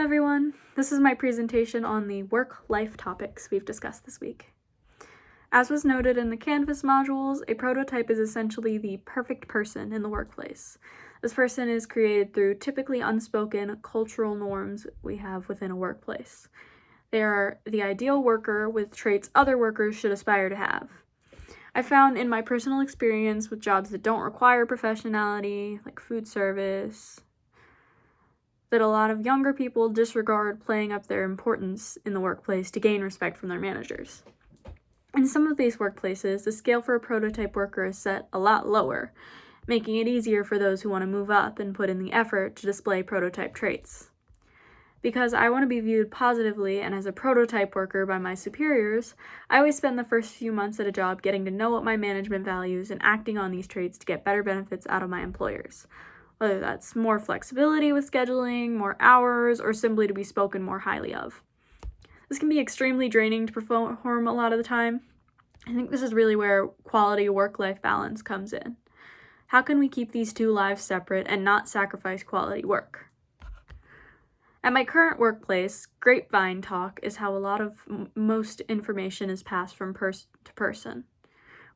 everyone. This is my presentation on the work-life topics we've discussed this week. As was noted in the Canvas modules, a prototype is essentially the perfect person in the workplace. This person is created through typically unspoken cultural norms we have within a workplace. They are the ideal worker with traits other workers should aspire to have. I found in my personal experience with jobs that don't require professionality, like food service, that a lot of younger people disregard playing up their importance in the workplace to gain respect from their managers. In some of these workplaces, the scale for a prototype worker is set a lot lower, making it easier for those who want to move up and put in the effort to display prototype traits. Because I want to be viewed positively and as a prototype worker by my superiors, I always spend the first few months at a job getting to know what my management values and acting on these traits to get better benefits out of my employers. Whether that's more flexibility with scheduling, more hours, or simply to be spoken more highly of. This can be extremely draining to perform a lot of the time. I think this is really where quality work-life balance comes in. How can we keep these two lives separate and not sacrifice quality work? At my current workplace, grapevine talk is how a lot of most information is passed from person to person.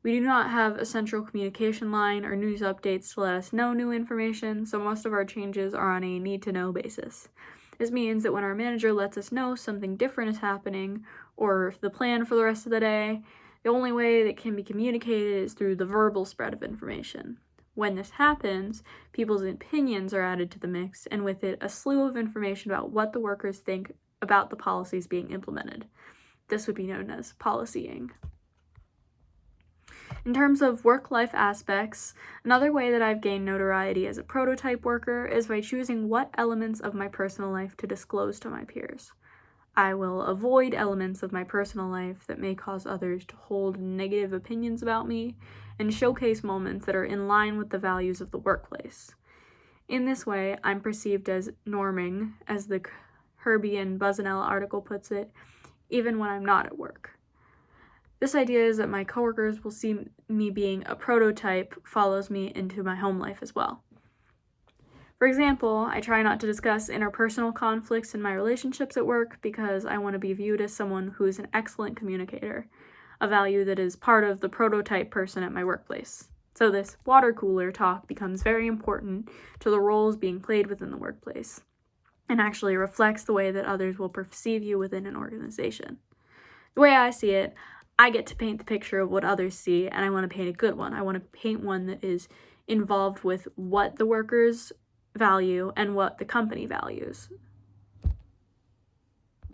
We do not have a central communication line or news updates to let us know new information, so most of our changes are on a need-to-know basis. This means that when our manager lets us know something different is happening, or the plan for the rest of the day, the only way that can be communicated is through the verbal spread of information. When this happens, people's opinions are added to the mix, and with it, a slew of information about what the workers think about the policies being implemented. This would be known as policying. In terms of work-life aspects, another way that I've gained notoriety as a prototype worker is by choosing what elements of my personal life to disclose to my peers. I will avoid elements of my personal life that may cause others to hold negative opinions about me and showcase moments that are in line with the values of the workplace. In this way, I'm perceived as norming, as the Herbie and Buzzanell article puts it, even when I'm not at work. This idea is that my coworkers will see me being a prototype follows me into my home life as well. For example, I try not to discuss interpersonal conflicts in my relationships at work because I want to be viewed as someone who is an excellent communicator, a value that is part of the prototype person at my workplace. So this water cooler talk becomes very important to the roles being played within the workplace, and actually reflects the way that others will perceive you within an organization. The way I see it, I get to paint the picture of what others see, and I want to paint a good one. I want to paint one that is involved with what the workers value and what the company values.